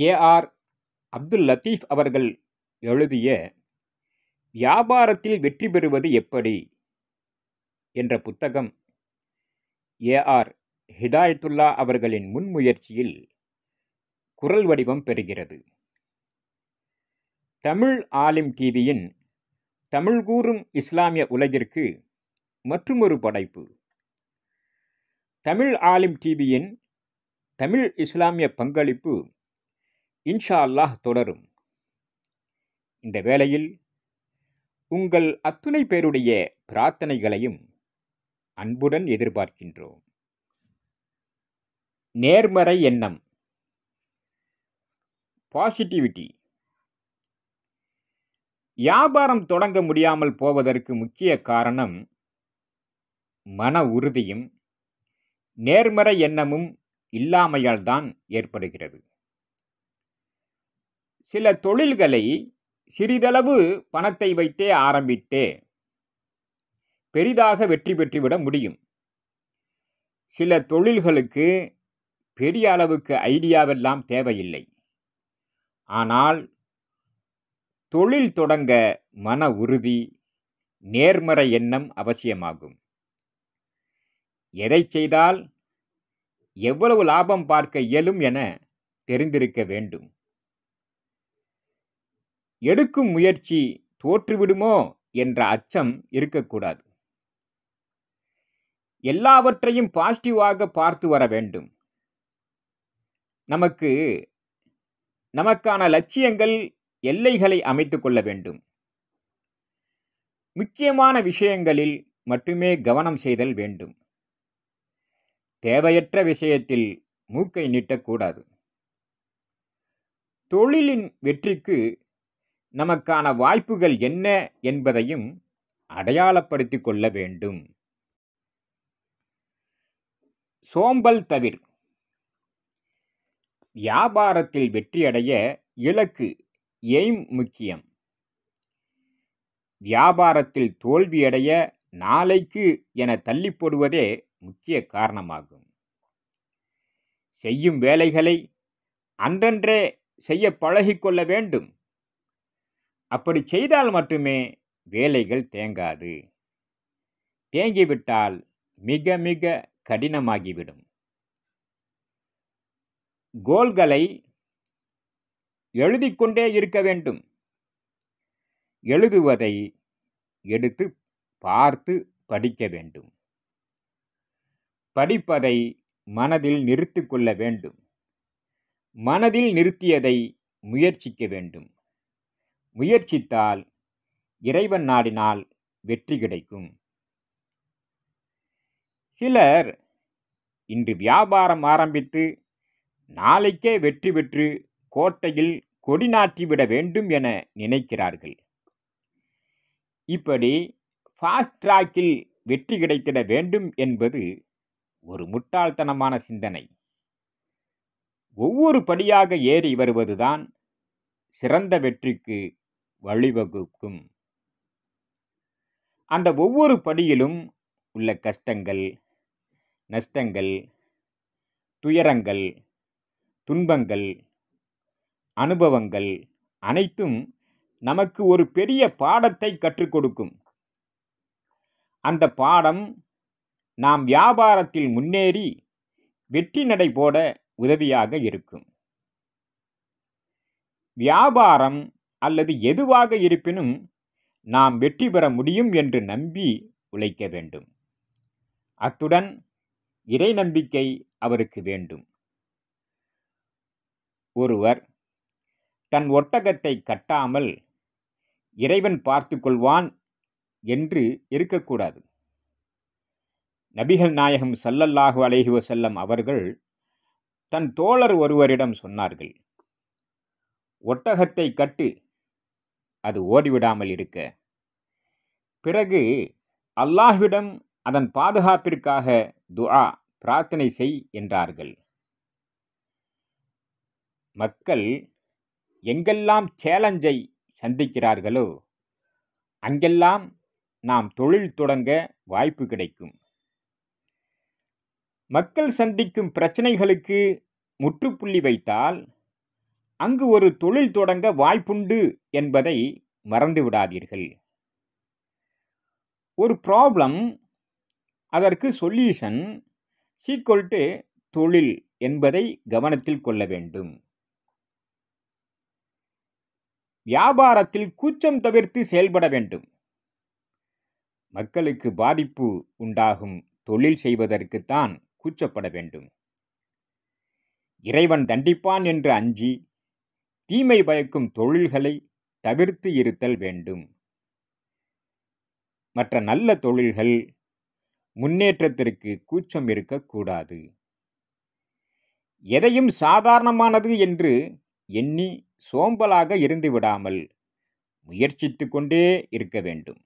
A.R.. Abdul Latif அவர்கள் எழுதிய வியாபாரத்தில் வெற்றி பெறுவது எப்படி என்ற புத்தகம் ஏ.ஆர். ஹிதாயத்துல்லா அவர்களின் முன்முயற்சியில் குரல் வடிவம் பெறுகிறது. தமிழ் ஆலிம் டிவியின் தமிழ் கூறும் இஸ்லாமிய உலகிற்கு மற்றுமொரு படைப்பு. தமிழ் ஆலிம் டிவியின் தமிழ் இஸ்லாமிய பங்களிப்பு இன்ஷா அல்லாஹ் தொடரும். இந்த வேளையில் உங்கள் அத்துணை பேருடைய பிரார்த்தனைகளையும் அன்புடன் எதிர்பார்க்கின்றோம். நேர்மறை எண்ணம், பாசிட்டிவிட்டி. வியாபாரம் தொடங்க முடியாமல் போவதற்கு முக்கிய காரணம் மன உறுதியும் நேர்மறை எண்ணமும் இல்லாமையால் தான் ஏற்படுகிறது. சில தொழில்களை சிறிதளவு பணத்தை வைத்தே ஆரம்பித்தே பெரிதாக வெற்றி பெற்றுவிட முடியும். சில தொழில்களுக்கு பெரிய அளவுக்கு ஐடியாவெல்லாம் தேவையில்லை. ஆனால் தொழில் தொடங்க மன உறுதி, நேர்மறை எண்ணம் அவசியமாகும். எதை செய்தால் எவ்வளவு லாபம் பார்க்க இயலும் என தெரிந்திருக்க வேண்டும். எடுக்கும் முயற்சி தோற்றுவிடுமோ என்ற அச்சம் இருக்கக்கூடாது. எல்லாவற்றையும் பாசிட்டிவாக பார்த்து வர வேண்டும். நமக்கான லட்சியங்கள், எல்லைகளை அமைத்துக் கொள்ள வேண்டும். முக்கியமான விஷயங்களில் மட்டுமே கவனம் செய்தல் வேண்டும். தேவையற்ற விஷயத்தில் மூக்கை நீட்டக்கூடாது. தொழிலின் வெற்றிக்கு நமக்கான வாய்ப்புகள் என்ன என்பதையும் அடையாளப்படுத்திக் கொள்ள வேண்டும். சோம்பல் தவிர. வியாபாரத்தில் வெற்றியடைய இலக்கு, எய்ம் முக்கியம். வியாபாரத்தில் தோல்வியடைய நாளைக்கு என தள்ளி போடுவதே முக்கிய காரணமாகும். செய்யும் வேலைகளை அன்றன்றே செய்ய பழகிக்கொள்ள வேண்டும். அப்படி செய்தால் மட்டுமே வேலைகள் தேங்காது. தேங்கிவிட்டால் மிக மிக கடினமாகிவிடும். கோல்களை எழுதிக்கொண்டே இருக்க வேண்டும். எழுதுவதை எடுத்து பார்த்து படிக்க வேண்டும். படிப்பதை மனதில் நிறுத்திக் கொள்ள வேண்டும். மனதில் நிறுத்தியதை முயற்சிக்க வேண்டும். முயற்சித்தால் இறைவன் நாடினால் வெற்றி கிடைக்கும். சிலர் இன்று வியாபாரம் ஆரம்பித்து நாளைக்கே வெற்றி பெற்று கோட்டையில் கொடி நாட்டிவிட வேண்டும் என நினைக்கிறார்கள். இப்படி ஃபாஸ்ட் ட்ராக்கில் வெற்றி கிடைத்திட வேண்டும் என்பது ஒரு முட்டாள்தனமான சிந்தனை. ஒவ்வொரு படியாக ஏறி வருவதுதான் சிறந்த வெற்றிக்கு வழிவகுக்கும். அந்த ஒவ்வொரு படியிலும் உள்ள கஷ்டங்கள், நஷ்டங்கள், துயரங்கள், துன்பங்கள், அனுபவங்கள் அனைத்தும் நமக்கு ஒரு பெரிய பாடத்தை கற்றுக் கொடுக்கும். அந்த பாடம் நாம் வியாபாரத்தில் முன்னேறி வெற்றி நடை போட உதவியாக இருக்கும். வியாபாரம் அல்லது எதுவாக இருப்பினும் நாம் வெற்றி பெற முடியும் என்று நம்பி உழைக்க வேண்டும். அத்துடன் இறை நம்பிக்கை அவருக்கு வேண்டும். ஒருவர் தன் ஒட்டகத்தை கட்டாமல் இறைவன் பார்த்து கொள்வான் என்று இருக்கக்கூடாது. நபிகள் நாயகம் ஸல்லல்லாஹு அலைஹி வஸல்லம் அவர்கள் தன் தோழர் ஒருவரிடம் சொன்னார்கள், ஒட்டகத்தை கட்டு, அது ஓடிவிடாமல் இருக்க. பிறகு அல்லாஹ்விடம் அதன் பாதுகாப்பிற்காக துஆ, பிரார்த்தனை செய் என்றார்கள். மக்கள் எங்கெல்லாம் சேலஞ்சை சந்திக்கிறார்களோ அங்கெல்லாம் நாம் தொழில் தொடங்க வாய்ப்பு கிடைக்கும். மக்கள் சந்திக்கும் பிரச்சனைகளுக்கு முற்றுப்புள்ளி வைத்தால் அங்கு ஒரு தொழில் தொடங்க வாய்ப்புண்டு என்பதை மறந்து விடாதீர்கள். ஒரு ப்ராப்ளம், அதற்கு சொல்யூஷன் ஈக்குவல் டு தொழில் என்பதை கவனத்தில் கொள்ள வேண்டும். வியாபாரத்தில் கூச்சம் தவிர்த்து செயல்பட வேண்டும். மக்களுக்கு பாதிப்பு உண்டாகும் தொழில் செய்வதற்குத்தான் கூச்சப்பட வேண்டும். இறைவன் தண்டிப்பான் என்று அஞ்சி தீமை பயக்கும் தொழில்களை தவிர்த்து இருத்தல் வேண்டும். மற்ற நல்ல தொழில்கள் முன்னேற்றத்திற்கு கூச்சம் இருக்கக்கூடாது. எதையும் சாதாரணமானது என்று எண்ணி சோம்பலாக இருந்து விடாமல் முயற்சித்து கொண்டே இருக்க வேண்டும்.